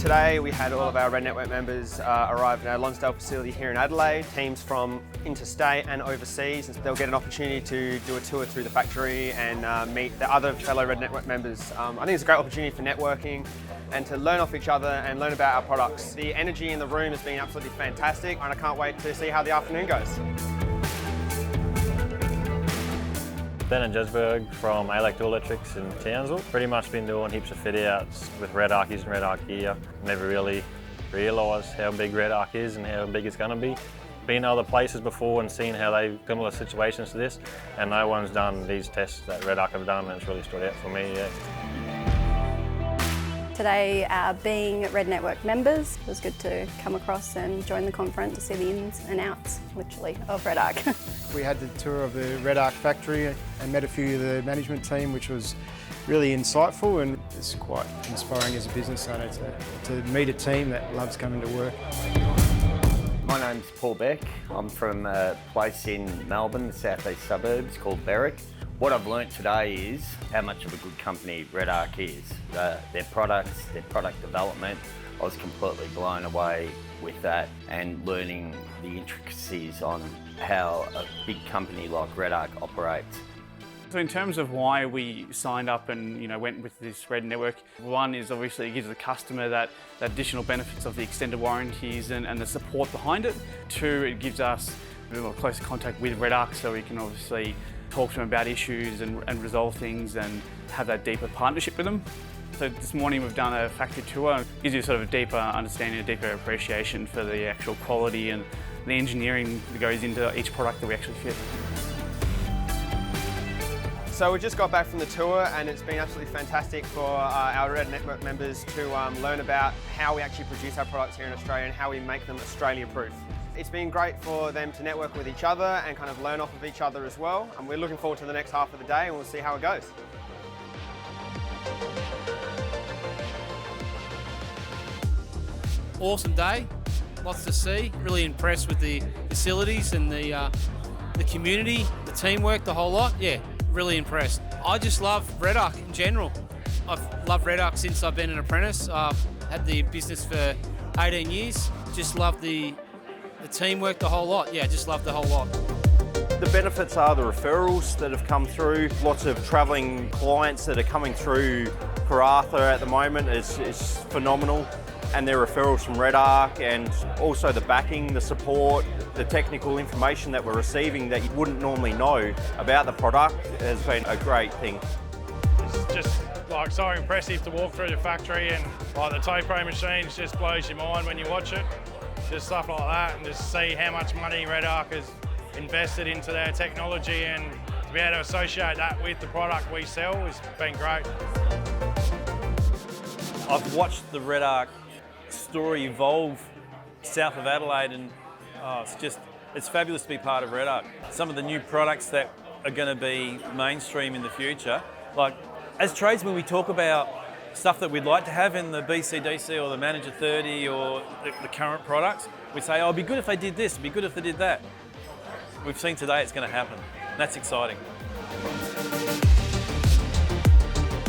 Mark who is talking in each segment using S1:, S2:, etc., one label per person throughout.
S1: Today we had all of our RedNetwork members arrive in our Lonsdale facility here in Adelaide. Teams from interstate and overseas. They'll get an opportunity to do a tour through the factory and meet the other fellow RedNetwork members. I think it's a great opportunity for networking and to learn off each other and learn about our products. The energy in the room has been absolutely fantastic and I can't wait to see how the afternoon goes.
S2: Ben and Jesberg from Electrics in Townsville. Pretty much been doing heaps of fit outs with REDARC, using REDARC gear. Never really realised how big REDARC is and how big it's going to be. Been other places before and seen how they've similar situations to this, and no one's done these tests that REDARC have done, and it's really stood out for me. Yeah.
S3: Today, being RedNetwork members, it was good to come across and join the conference to see the ins and outs, literally, of REDARC.
S4: We had the tour of the REDARC factory and met a few of the management team, which was really insightful, and it's quite inspiring as a business owner to meet a team that loves coming to work.
S5: My name's Paul Beck. I'm from a place in Melbourne, the southeast suburbs, called Berwick. What I've learnt today is how much of a good company REDARC is. Their products, their product development, I was completely blown away with that, and learning the intricacies on how a big company like REDARC operates.
S6: So in terms of why we signed up and went with this RedNetwork, one is obviously it gives the customer that additional benefits of the extended warranties and the support behind it. Two, it gives us a bit more closer contact with REDARC, so we can obviously talk to them about issues and resolve things and have that deeper partnership with them. So this morning we've done a factory tour. It gives you sort of a deeper understanding, a deeper appreciation for the actual quality and the engineering that goes into each product that we actually fit.
S1: So we just got back from the tour and it's been absolutely fantastic for our RedNetwork members to learn about how we actually produce our products here in Australia and how we make them Australia-proof. It's been great for them to network with each other and kind of learn off of each other as well. And we're looking forward to the next half of the day and we'll see how it goes.
S7: Awesome day, lots to see. Really impressed with the facilities and the community, the teamwork, the whole lot. Yeah, really impressed. I just love REDARC in general. I've loved REDARC since I've been an apprentice. I've had the business for 18 years. Just love the teamwork, the whole lot. Yeah, just love the whole lot.
S8: The benefits are the referrals that have come through. Lots of travelling clients that are coming through Karratha at the moment is phenomenal. And their referrals from REDARC, and also the backing, the support, the technical information that we're receiving that you wouldn't normally know about the product has been a great thing.
S9: It's just like so impressive to walk through the factory, and like the ToPro machines just blows your mind when you watch it. Just stuff like that, and just see how much money REDARC has invested into their technology, and to be able to associate that with the product we sell has been great.
S10: I've watched the REDARC story evolve south of Adelaide, and it's fabulous to be part of REDARC. Some of the new products that are going to be mainstream in the future, like as tradesmen we talk about stuff that we'd like to have in the BCDC or the Manager 30 or the current products. We say, oh, it'd be good if they did this, it'd be good if they did that. We've seen today it's going to happen. That's exciting.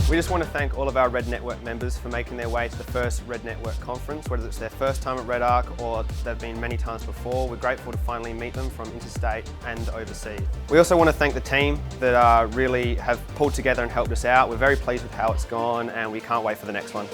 S1: We just want to thank all of our RedNetwork members for making their way to the first RedNetwork Conference, whether it's their first time at REDARC or they've been many times before. We're grateful to finally meet them from interstate and overseas. We also want to thank the team that really have pulled together and helped us out. We're very pleased with how it's gone and we can't wait for the next one.